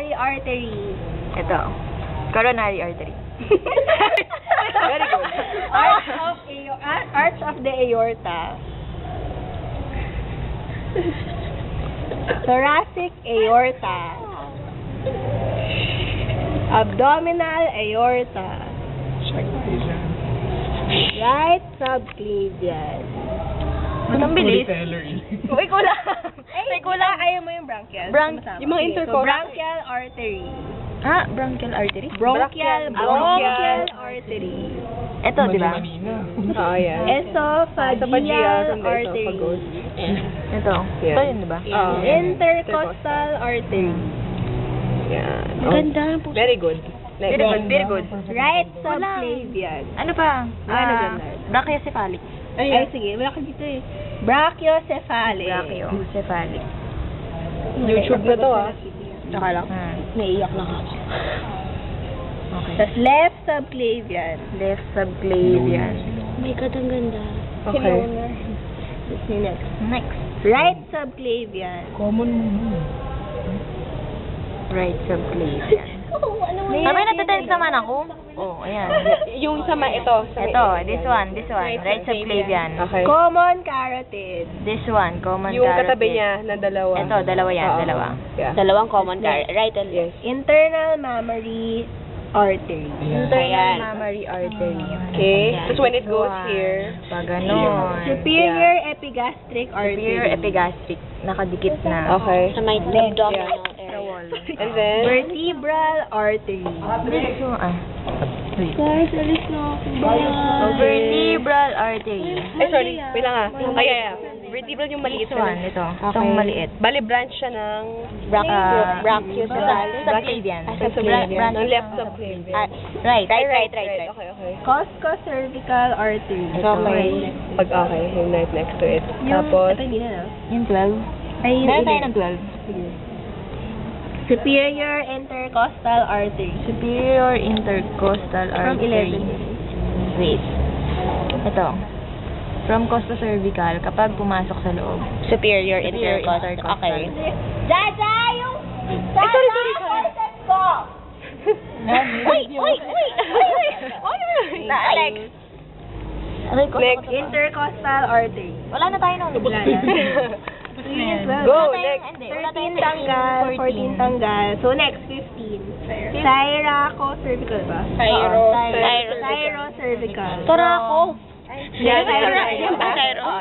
coronary artery. Ito. Coronary artery. Very good. Arch of the aorta. Thoracic aorta. Abdominal aorta. Right subclavian. Ang bilis. Uy, kulang. Ay, kulang. Ayaw mo yung bronchial. Yung mga So, bronchial artery. Ah, bronchial artery? Bronchial artery. Ito, di ba? Oo, yan. Esophageal artery. Ito. Ito yun, di ba? Intercostal artery. Yan. Ganda. Very good. Very good, very good. Right subclavian. Ano pa? Ano dyan, Lord? Brachiocephalic. Ay, sige. Wala ka dito eh. Brachiocephalic. Brachiocephalic. YouTube na to, ah. Tsaka lang. Naiiyak na ako. Okay. Tapos left subclavian. Left subclavian. My God, ang ganda. Okay. Let's see next. Next. Right subclavian. Common mo. Right subclavian. Sabi natatense naman ako. Oh, ayan. Yung sama ito. Ito, this one. Right subclavian. Okay. Common carotid. This one, common Yung carotid. katabi niya na dalawa. Ito, dalawa yan, Oo. dalawa. Yeah. Dalawang common carotid. Right and Yes. Internal mammary artery. Internal mammary artery. Okay. Ayan. Tapos when it goes One. here, Pag ganon. Superior epigastric artery. Superior epigastric. Nakadikit na. okay. Sa may abdominal Sa wall. And then, Vertebral artery. This one, wait. Guys, alis na ako. Vertebral artery. ay sorry, wait lang ah. Ay, yeah. Vertebral yung maliit This one, ito. Okay. Itong maliit. Bali, branch siya ng Brachiocephalic. Subclavian. subclavian. Ng left subclavian. Right. Okay, okay. Costocervical artery. Okay. Pag okay, yung right next to it. Tapos, Ito hindi na, no? Yung 12. Ay, Meron tayo hindi. ng 12. Superior intercostal artery. Superior intercostal From artery. 11. Wait. Ito. From costocervical, kapag pumasok sa loob. Superior intercostal. Okay. Jaja, yung... Ay, sorry. ko! Uy! Na-Alex. Next. Intercostal artery. Wala na tayo nung Wala na. Go, next. 13 tanggal, 14 tanggal. So, next, 15. Cyracocervical ba? Cyrocervical. Torako. Yeah, Ito.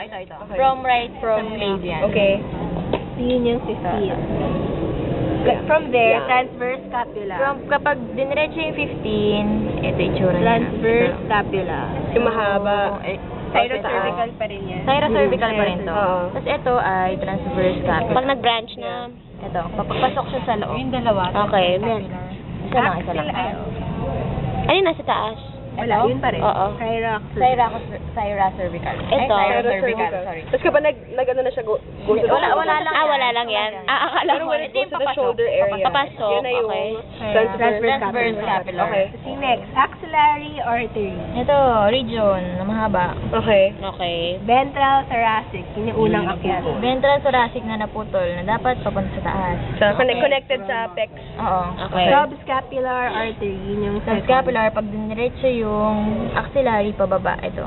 From right subclavian. Okay. Yun yung 15. From there, transverse scapula. Kapag diniretso yung 15, ito itsura niya. Transverse scapula. Yung mahaba. Cyrocervical pa rin yan. Cyrocervical pa rin to. Oo. Tapos ito ay transverse scapula. Pag nag-branch na, Ito, papasok siya sa loob. Yung dalawa. okay. Isa lang. Ano yung nasa taas? Wala, yun pa rin. Oo. Cyrocervical. Ito. Cyrocervical, sorry. Tapos kapag nag-ano na siya, go to the Wala lang. Wala lang yan. Akala Pero ko. when it goes to the shoulder area, Papasok, yun na yung okay. Transverse scapula. Okay. Si next, axillary artery. Ito, region na mahaba. Okay. Okay. Ventral thoracic. Yun yung unang akyat. Ventral thoracic na naputol na dapat papunta sa taas. So, connected sa pecs. Oo. Okay. Subscapular artery. Yun yung Subscapular, pag diniretso yung axillary pababa, ito.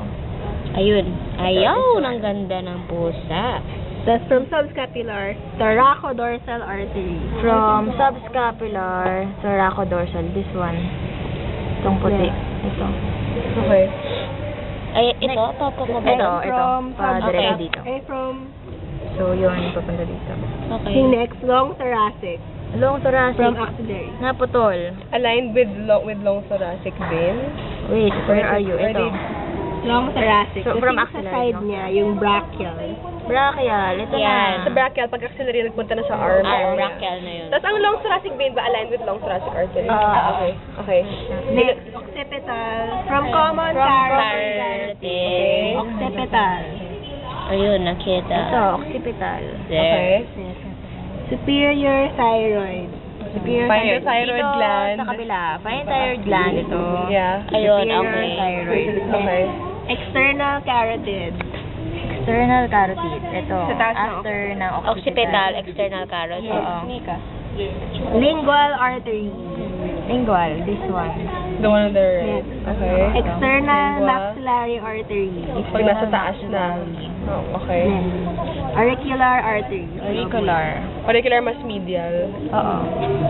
Ayun. Ayaw, ang ganda ng pusa. That's from subscapular, thoracodorsal artery. From subscapular, thoracodorsal, this one. Itong puti. Ito. Okay. Ay, ito? Papapababa. Ito. From Padiretso subscap- dito. Ay, from... So, yun, papunta dito. Okay. Next, long thoracic. Long thoracic, From axillary. naputol. Aligned with long thoracic vein. Wait, where are you? Ito. Long thoracic. So, Kasi from sa axillary, side no? niya, yung brachial. Brachial, ito Yan. Sa brachial, pag axillary, nagpunta na sa arm. brachial na yun. Tapos ang long thoracic vein ba aligned with long thoracic artery? Okay. Okay. Next, occipital. From common From carotid. Occipital. Ayun, nakita. Ito, occipital. Okay. Superior thyroid. Superior Parathyroid dito, gland. sa kabila. Parathyroid gland ito. Yeah. Ayun, Superior okay. thyroid. Okay. External carotid. External carotid. Ito, Sa taas ng after ng Occipital, external carotid. Oo. Lingual artery. Lingual, this one. The one on the right. Yes. Okay. External Lingual. maxillary artery. Pag nasa taas na. Oh, okay. Yes. Auricular artery. Auricular. Auricular mas medial. Oo.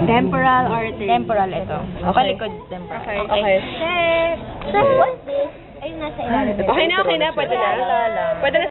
Temporal artery. Temporal ito. Okay. Palikod temporal. Okay. Okay. So, what's this? Ay, nasa ilalim. Okay na, okay na. Pwede na. Wala lang. Pwede na